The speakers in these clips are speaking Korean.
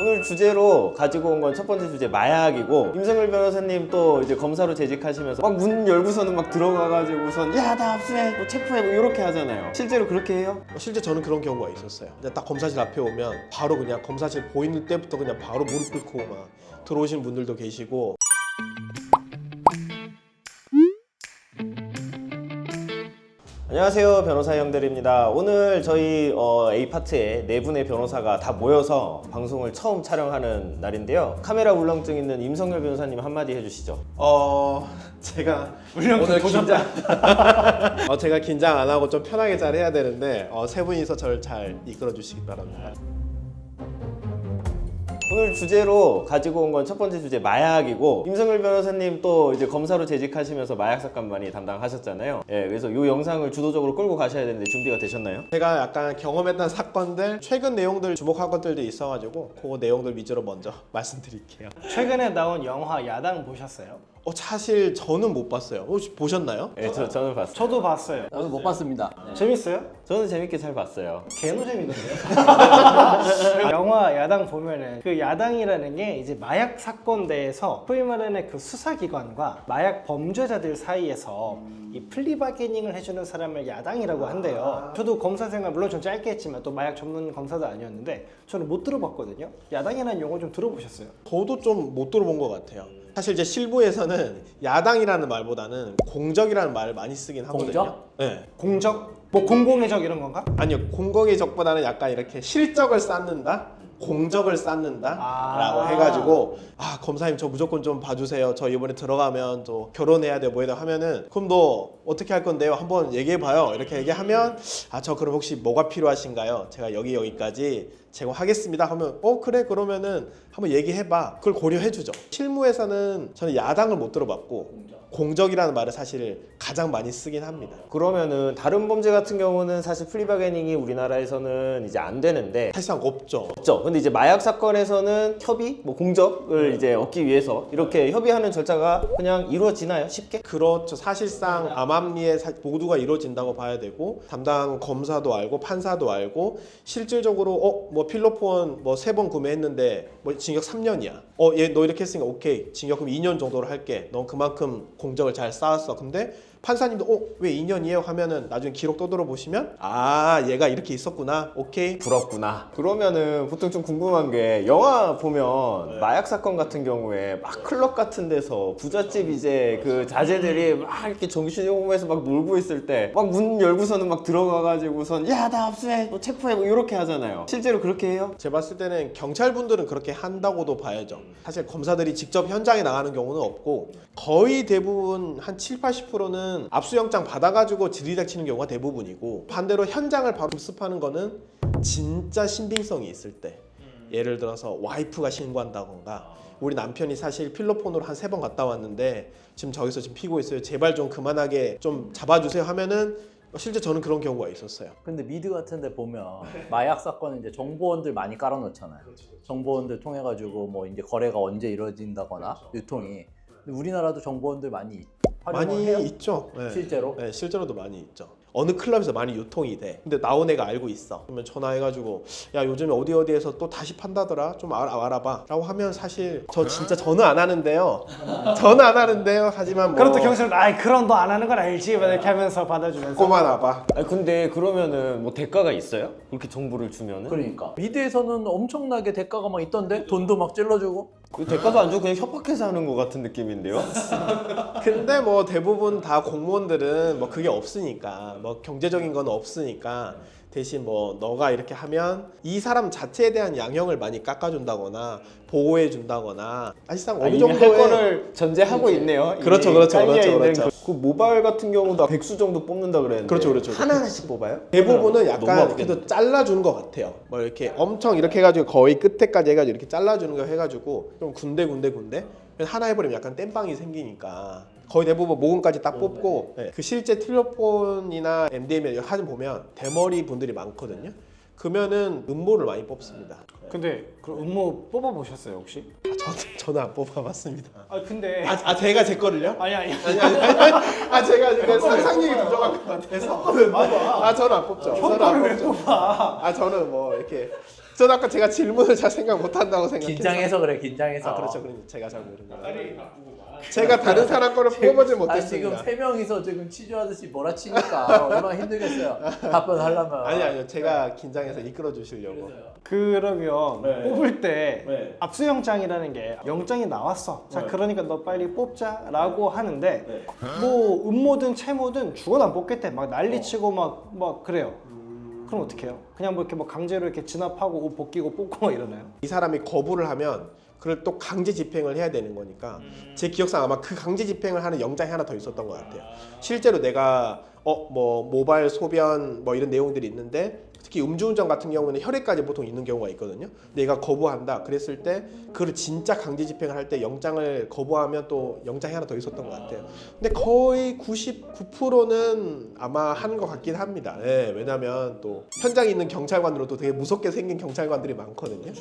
오늘 주제로 가지고 온 건 첫 번째 주제 마약이고, 임성열 변호사님 또 이제 검사로 재직하시면서 막 문 열고서는 막 들어가가지고선 야 나 압수해 뭐 체포해 뭐 이렇게 하잖아요. 실제로 그렇게 해요? 실제 저는 그런 경우가 있었어요. 근데 딱 검사실 앞에 오면 바로 그냥 검사실 보이는 때부터 그냥 바로 무릎 꿇고 막 들어오시는 분들도 계시고. 안녕하세요, 변호사 형들입니다. 오늘 저희 A파트에 네 분의 변호사가 다 모여서 방송을 처음 촬영하는 날인데요. 카메라 울렁증 있는 임성열 변호사님 한마디 해주시죠. 제가 울렁증 오늘 도전자. 제가 긴장 안 하고 좀 편하게 잘 해야 되는데 세 분이서 저를 잘 이끌어 주시기 바랍니다. 오늘 주제로 가지고 온 건 첫 번째 주제 마약이고, 임성열 변호사님 또 이제 검사로 재직하시면서 마약 사건 많이 담당하셨잖아요. 예, 그래서 이 영상을 주도적으로 끌고 가셔야 되는데 준비가 되셨나요? 제가 약간 경험했던 사건들, 최근 내용들 주목한 것들도 있어가지고 그 내용들 위주로 먼저 말씀드릴게요. 최근에 나온 영화 야당 보셨어요? 사실 저는 못 봤어요. 혹시 보셨나요? 예, 저는 봤어요. 저도 봤어요. 저도 못 봤습니다. 재밌어요? 저는 재밌게 잘 봤어요. 개노잼이던데요? 영화 야당 보면은 그 야당이라는 게 이제 마약 사건대에서 소위 말하는 그 수사기관과 마약 범죄자들 사이에서 이 플리바게닝을 해주는 사람을 야당이라고 한대요. 저도 검사 생활 물론 좀 짧게 했지만 또 마약 전문 검사도 아니었는데 저는 못 들어봤거든요. 야당이라는 용어 좀 들어보셨어요? 저도 좀 못 들어본 것 같아요. 사실 이제 실무에서는 야당이라는 말보다는 공적이라는 말을 많이 쓰긴 하거든요. 공적? 네. 공적? 뭐 공공의 적 이런 건가? 아니요, 공공의 적보다는 약간 이렇게 실적을 쌓는다, 공적을 쌓는다라고 해가지고 검사님 저 무조건 좀 봐주세요. 저 이번에 들어가면 또 결혼해야 돼요, 뭐해야 하면은 그럼 너 어떻게 할 건데요? 한번 얘기해봐요. 이렇게 얘기하면 저 그럼 혹시 뭐가 필요하신가요? 제가 여기까지 제공하겠습니다 하면 그래 그러면은 한번 얘기해봐. 그걸 고려해주죠. 실무에서는 저는 야당을 못 들어봤고 공적이라는 말을 사실 가장 많이 쓰긴 합니다. 그러면은 다른 범죄 같은 경우는 사실 플리바게닝이 우리나라에서는 이제 안 되는데 사실상 없죠. 근데 이제 마약 사건에서는 협의, 뭐 공적을 이제 얻기 위해서 이렇게 협의하는 절차가 그냥 이루어지나요? 쉽게? 그렇죠. 사실상 암암리에 모두가 이루어진다고 봐야 되고 담당 검사도 알고 판사도 알고 실질적으로 뭐 필로폰 뭐 3번 구매했는데 뭐 징역 3년이야. 얘 너 이렇게 했으니까 오케이. 징역 그럼 2년 정도로 할게. 넌 그만큼 공적을 잘 쌓았어. 근데 판사님도 왜 2년이에요? 하면은 나중에 기록 떠들어 보시면 얘가 이렇게 있었구나. 오케이. 부럽구나. 그러면은 보통 좀 궁금한 게 영화 보면 마약 사건 같은 경우에 막 클럽 같은 데서 부잣집 이제 그 자제들이 막 이렇게 정신용에서 막 놀고 있을 때 막 문 열고서는 막 들어가가지고선 야 나 압수해 뭐 체포해 뭐 이렇게 하잖아요. 실제로 그렇게 해요? 제가 봤을 때는 경찰분들은 그렇게 한다고도 봐야죠. 사실 검사들이 직접 현장에 나가는 경우는 없고 거의 대부분 한 70-80%는 압수영장 받아가지고 들이닥치는 경우가 대부분이고 반대로 현장을 바로 급습하는 거는 진짜 신빙성이 있을 때 예를 들어서 와이프가 신고한다던가 우리 남편이 사실 필로폰으로 한 3번 갔다 왔는데 지금 저기서 지금 피고 있어요. 제발 좀 그만하게 좀 잡아주세요 하면은 실제 저는 그런 경우가 있었어요. 근데 미드 같은 데 보면 마약 사건은 이제 정보원들 많이 깔아놓잖아요. 정보원들 통해 가지고 뭐 이제 거래가 언제 이루어진다거나 유통이. 근데 우리나라도 정보원들 많이 해요? 있죠. 네. 실제로? 네, 실제로도 많이 있죠. 어느 클럽에서 많이 유통이 돼. 근데 나온 애가 알고 있어. 그러면 전화해가지고 야 요즘에 어디에서 또 다시 판다더라. 좀 알아봐. 라고 하면 사실 저는 안 하는데요. 저는 안 하는데요. 하지만 뭐 그럼 또 경찰은 그럼 너 안 하는 건 알지? 막 이렇게 하면서 받아주면서 꼬만 와봐. 근데 그러면은 뭐 대가가 있어요? 그렇게 정보를 주면은? 그러니까 미드에서는 엄청나게 대가가 막 있던데? 돈도 막 찔러주고. 그 대가도 안 주고 그냥 협박해서 하는 것 같은 느낌인데요? 근데 뭐 대부분 다 공무원들은 뭐 그게 없으니까 뭐 경제적인 건 없으니까 대신 뭐 너가 이렇게 하면 이 사람 자체에 대한 양형을 많이 깎아준다거나 보호해 준다거나 사실상 어느 이미 정도의 할 거를 전제하고 있네요. 그렇죠. 그 모발 같은 경우도 100수 정도 뽑는다 그랬는데 그렇죠. 하나씩 뽑아요? 대부분은 너무 약간 아프겠네. 그래도 잘라주는 것 같아요. 뭐 이렇게 엄청 이렇게 해가지고 거의 끝에까지 해가지고 이렇게 잘라주는 거 해가지고 좀 군데 하나 해버리면 약간 땜빵이 생기니까 거의 대부분 모근까지 딱 뽑고 그 실제 필로폰이나 MDMA 사진 보면 대머리 분들이 많거든요. 그러면은 음모를 많이 뽑습니다. 근데 그 음모 뽑아보셨어요 혹시? 저는 안 뽑아봤습니다. 근데 제가 제 거를요? 아니 제가 지금 상상력이 부족한 것 같아서. 저는 안 뽑죠. 저는 안 뽑죠. 저는 뭐 이렇게 저는 아까 제가 질문을 잘 생각 못 한다고 생각해서. 긴장해서 그래, 긴장해서. 아 그렇죠. 그러니 제가 잘 모르는 거예요. 제가 다른 사람 거를 뽑아보질 지금 못했습니다. 세 명이서 지금 취조하듯이 몰아치니까 얼마나 힘들겠어요. 답변하려면. 아니요. 제가 긴장해서 이끌어 주시려고. 그러면 네. 뽑을 때 네. 압수영장이라는 게 영장이 나왔어. 자 네. 그러니까 너 빨리 뽑자라고 하는데 네. 뭐 음모든 채모든 죽어도 안 뽑겠대. 막 난리치고 막 그래요. 그럼 어떻게 해요? 그냥 뭐 이렇게 뭐 강제로 이렇게 진압하고 옷 벗기고 뽑고 막 이러나요? 이 사람이 거부를 하면 그걸 또 강제 집행을 해야 되는 거니까 제 기억상 아마 그 강제 집행을 하는 영장이 하나 더 있었던 것 같아요. 실제로 내가 뭐 모발 소변 뭐 이런 내용들이 있는데 특히 음주운전 같은 경우는 혈액까지 보통 있는 경우가 있거든요. 내가 거부한다 그랬을 때 그걸 진짜 강제 집행을 할 때 영장을 거부하면 또 영장이 하나 더 있었던 것 같아요. 근데 거의 99%는 아마 하는 것 같긴 합니다. 네, 왜냐면 또 현장에 있는 경찰관으로도 되게 무섭게 생긴 경찰관들이 많거든요.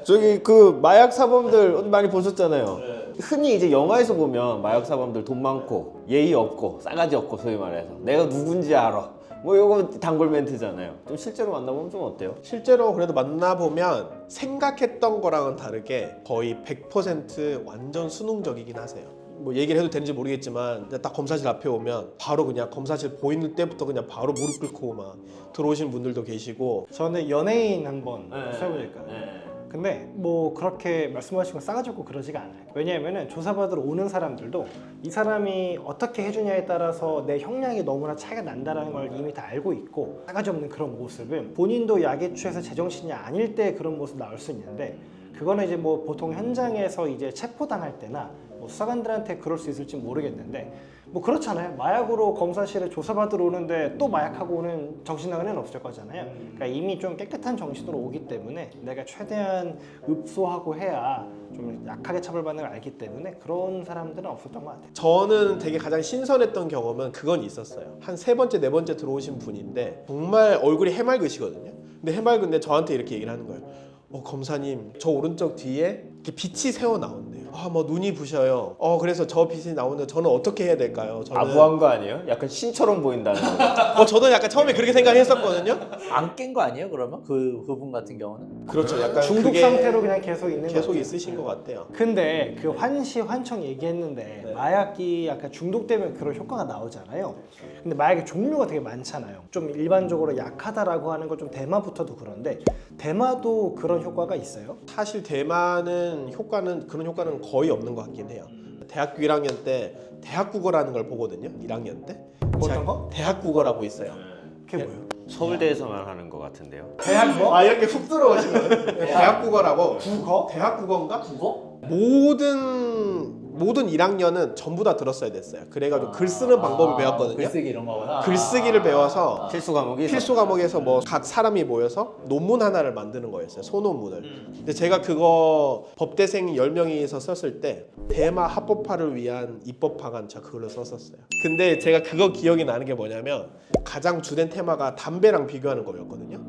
저기 그 마약 사범들 많이 보셨잖아요. 흔히 이제 영화에서 보면 마약 사범들 돈 많고 예의 없고 싸가지 없고 소위 말해서 내가 누군지 알아. 뭐 이거 단골 멘트잖아요. 좀 실제로 만나보면 좀 어때요? 실제로 그래도 만나보면 생각했던 거랑은 다르게 거의 100% 완전 수능적이긴 하세요. 뭐 얘기를 해도 되는지 모르겠지만 딱 검사실 앞에 오면 바로 그냥 검사실 보이는 때부터 그냥 바로 무릎 꿇고 막 들어오시는 분들도 계시고. 저는 연예인 한번 써보니까. 네. 근데 뭐 그렇게 말씀하신 거 싸가지 없고 그러지가 않아요. 왜냐하면은 조사받으러 오는 사람들도 이 사람이 어떻게 해주냐에 따라서 내 형량이 너무나 차이가 난다는 걸 이미 다 알고 있고 싸가지 없는 그런 모습은 본인도 약에 취해서 제정신이 아닐 때 그런 모습 나올 수 있는데 그거는 이제 뭐 보통 현장에서 이제 체포당할 때나 뭐 수사관들한테 그럴 수 있을지 모르겠는데 뭐 그렇잖아요. 마약으로 검사실에 조사받으러 오는데 또 마약하고 오는 정신나간 애는 없을 거잖아요. 그러니까 이미 좀 깨끗한 정신으로 오기 때문에 내가 최대한 읍소하고 해야 좀 약하게 처벌받는 걸 알기 때문에 그런 사람들은 없었던 것 같아요. 저는 되게 가장 신선했던 경험은 그건 있었어요. 한 3번째, 4번째 들어오신 분인데 정말 얼굴이 해맑으시거든요. 근데 해맑은데 저한테 이렇게 얘기를 하는 거예요. 검사님, 저 오른쪽 뒤에 이렇게 빛이 새어 나온대요. 뭐 눈이 부셔요. 그래서 저 빛이 나오는데 저는 어떻게 해야 될까요? 저는 아부한 거 아니에요? 약간 신처럼 보인다는 거. 저도 약간 처음에 그렇게 생각했었거든요. 안 깬 거 아니에요, 그러면? 그분 같은 경우는? 그렇죠. 약간 중독 그게 상태로 그냥 계속 있는 계속 것 있으신 것 같아요. 근데 그 환청 얘기했는데 마약이 약간 중독되면 그런 효과가 나오잖아요. 근데 마약의 종류가 되게 많잖아요. 좀 일반적으로 약하다라고 하는 건 좀 대마부터도 그런데 대마도 그런 효과가 있어요? 사실 대만은 그런 효과는 거의 없는 것 같긴 해요. 대학교 1학년 때 대학국어라는 걸 보거든요. 1학년 때. 어떤 거? 대학국어라고 있어요. 그게 뭐예요? 서울대에서만 하는 것 같은데요. 대학 뭐? 이렇게 훅 들어오시면 대학국어라고. 국어? 대학국어인가? 국어? 모든 1학년은 전부 다 들었어야 됐어요. 그래가지고 글 쓰는 방법을 배웠거든요. 글쓰기 이런 거구나. 글쓰기를 배워서 필수 과목이 필수 과목에서 뭐 각 사람이 모여서 논문 하나를 만드는 거였어요. 소논문을. 근데 제가 그거 법대생 10명이서 썼을 때 대마 합법화를 위한 입법 방안 제가 그걸로 썼었어요. 근데 제가 그거 기억이 나는 게 뭐냐면 가장 주된 테마가 담배랑 비교하는 거였거든요.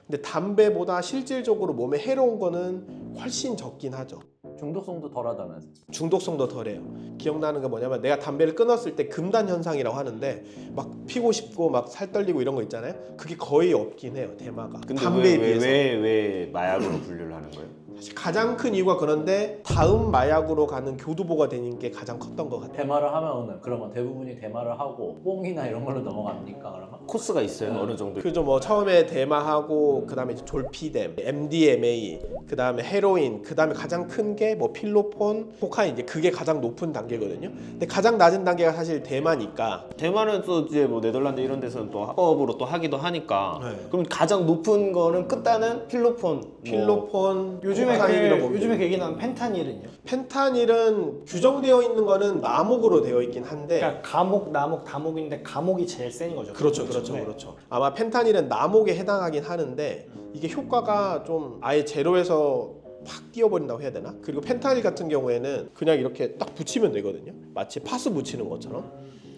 근데 담배보다 실질적으로 몸에 해로운 거는 훨씬 적긴 하죠. 중독성도 덜하다면서. 중독성도 덜해요. 기억나는 게 뭐냐면 내가 담배를 끊었을 때 금단 현상이라고 하는데 막 피고 싶고 막 살 떨리고 이런 거 있잖아요. 그게 거의 없긴 해요. 대마가. 근데 담배에 비해서. 왜 마약으로 분류를 하는 거예요? 사실 가장 큰 이유가 그런데 다음 마약으로 가는 교두보가 되는 게 가장 컸던 것 같아요. 대마를 하면은 그러면 대부분이 대마를 하고 뽕이나 이런 걸로 넘어갑니까 그러면? 코스가 있어요? 어느 정도? 그죠. 뭐 처음에 대마하고 그다음에 이제 졸피뎀, MDMA, 그다음에 헤로인, 그다음에 가장 큰 게 뭐 필로폰, 코카인 이제 그게 가장 높은 단계거든요. 근데 가장 낮은 단계가 사실 대마니까. 대만은 또 이제 뭐 네덜란드 이런 데서는 또 합법으로 또 하기도 하니까. 네. 그럼 가장 높은 거는 끝단은 필로폰. 필로폰, 요즘에 코카인이라고 보면 요즘에 돼요. 얘기 나온 펜타닐은요? 펜타닐은 규정되어 있는 거는 나목으로 되어 있긴 한데 그러니까 가목, 나목, 다목인데 가목이 제일 센 거죠. 그렇죠. 네. 아마 펜타닐은 나목에 해당하긴 하는데 이게 효과가 좀 아예 제로에서 확 뛰어버린다고 해야 되나? 그리고 펜타닐 같은 경우에는 그냥 이렇게 딱 붙이면 되거든요. 마치 파스 붙이는 것처럼.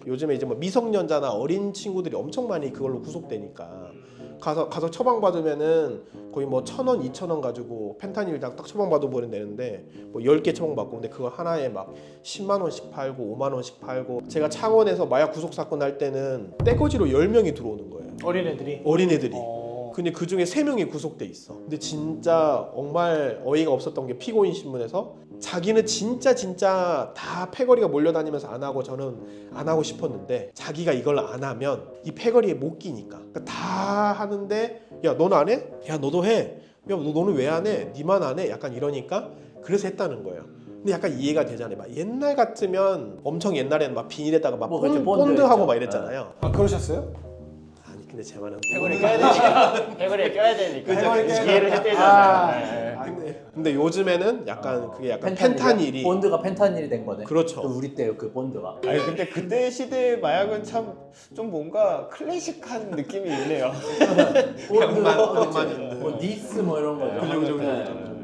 요즘에 이제 뭐 미성년자나 어린 친구들이 엄청 많이 그걸로 구속되니까 가서 처방받으면은 거의 뭐 1,000원, 2,000원 가지고 펜타닐당 딱 처방받아 버리면 되는데 뭐 10개 처방받고 근데 그거 하나에 막 10만 원씩 팔고 5만 원씩 팔고 제가 창원에서 마약 구속 사건 할 때는 떼거지로 10명이 들어오는 거예요. 어린애들이. 어린애들이. 근데 그 중에 3명이 구속돼 있어. 근데 진짜 정말 어이가 없었던 게 피고인 신문에서 자기는 진짜 다 패거리가 몰려다니면서 안 하고 저는 안 하고 싶었는데 자기가 이걸 안 하면 이 패거리에 못 끼니까 그러니까 다 하는데 야 너는 안 해? 야 너도 해. 야 너는 왜 안 해? 니만 안 해? 약간 이러니까 그래서 했다는 거예요. 근데 약간 이해가 되잖아요. 막 옛날 같으면 엄청 옛날에는 막 비닐에다가 막 뭐 그렇죠, 본드하고 본드 막 이랬잖아요. 아 그러셨어요? 아니 근데 제 말은 패거리 껴야 되니까. 패거리에 껴야 되니까. 패거리 껴야 이해를 되니까. 했대잖아요. 근데 요즘에는 약간 그게 약간 펜타닐이 본드가 펜타닐이 된 거네. 그렇죠. 그 우리 때 그 본드가. 아니 근데 그때 시대의 마약은 참 좀 뭔가 클래식한 느낌이 있네요. 병만 있는. 뭐 니스 뭐 이런 거죠. 그죠. 네.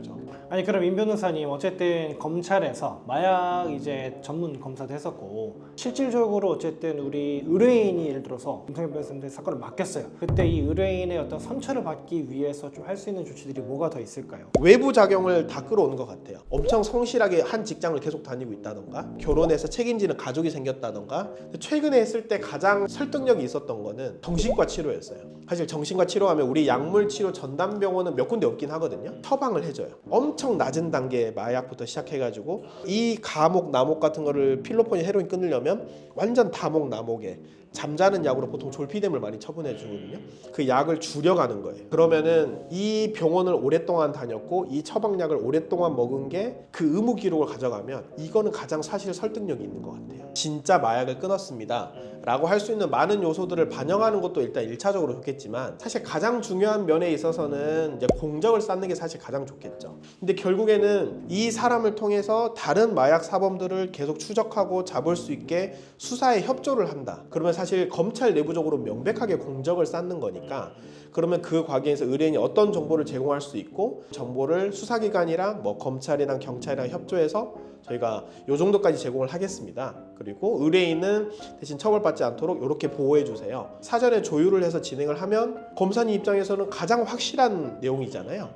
아니 그럼 임 변호사님 어쨌든 검찰에서 마약 이제 전문 검사도 했었고 실질적으로 어쨌든 우리 의뢰인이 예를 들어서 김성현 변호사님한테 사건을 맡겼어요. 그때 이 의뢰인의 어떤 선처를 받기 위해서 좀 할 수 있는 조치들이 뭐가 더 있을까요? 외부 작용을 다 끌어오는 것 같아요. 엄청 성실하게 한 직장을 계속 다니고 있다던가 결혼해서 책임지는 가족이 생겼다던가 최근에 했을 때 가장 설득력이 있었던 거는 정신과 치료였어요. 사실 정신과 치료하면 우리 약물 치료 전담병원은 몇 군데 없긴 하거든요. 처방을 해줘요. 엄청 낮은 단계 마약부터 시작해가지고 이 가목, 나목 같은 거를 필로폰이 헤로인 끊으려면 완전 다목, 나목에 잠자는 약으로 보통 졸피뎀을 많이 처분해 주거든요. 그 약을 줄여가는 거예요. 그러면은 이 병원을 오랫동안 다녔고 이 처방약을 오랫동안 먹은 게 그 의무 기록을 가져가면 이거는 가장 사실 설득력이 있는 것 같아요. 진짜 마약을 끊었습니다 라고 할 수 있는 많은 요소들을 반영하는 것도 일단 1차적으로 좋겠지만 사실 가장 중요한 면에 있어서는 이제 공적을 쌓는 게 사실 가장 좋겠죠. 근데 결국에는 이 사람을 통해서 다른 마약 사범들을 계속 추적하고 잡을 수 있게 수사에 협조를 한다. 그러면 사실 검찰 내부적으로 명백하게 공적을 쌓는 거니까 그러면 그 과정에서 의뢰인이 어떤 정보를 제공할 수 있고 정보를 수사기관이랑 뭐 검찰이랑 경찰이랑 협조해서 저희가 요 정도까지 제공을 하겠습니다. 그리고 의뢰인은 대신 처벌받지 않도록 이렇게 보호해 주세요. 사전에 조율을 해서 진행을 하면 검사님 입장에서는 가장 확실한 내용이잖아요.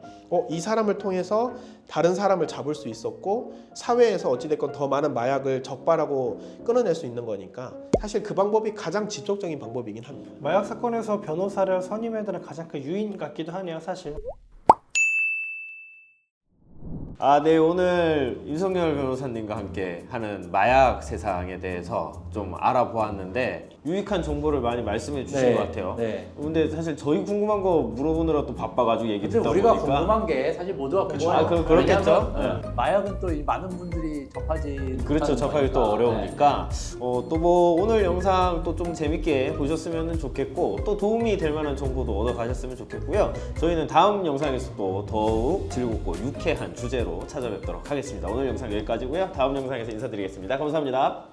이 사람을 통해서 다른 사람을 잡을 수 있었고 사회에서 어찌됐건 더 많은 마약을 적발하고 끊어낼 수 있는 거니까 사실 그 방법이 가장 지속적인 방법이긴 합니다. 마약 사건에서 변호사를 선임해야 되는 가장 큰 유인 같기도 하네요, 사실. 아, 네, 오늘 윤석열 변호사님과 함께 하는 마약 세상에 대해서 좀 알아보았는데 유익한 정보를 많이 말씀해 주신 것 같아요. 네. 근데 사실 저희 궁금한 거 물어보느라 또 바빠가지고 얘기 근데 듣다 우리가 보니까 궁금한 게 사실 모두가 궁금해요. 그렇겠죠. 왜냐면 마약은 또 많은 분들이 접하지 그렇죠. 못하는 접하기 또 거니까. 어려우니까 또 뭐 오늘 영상 또 좀 재밌게 보셨으면 좋겠고 또 도움이 될 만한 정보도 얻어 가셨으면 좋겠고요. 저희는 다음 영상에서 또 더욱 즐겁고 유쾌한 주제로 찾아뵙도록 하겠습니다. 오늘 영상 여기까지고요. 다음 영상에서 인사드리겠습니다. 감사합니다.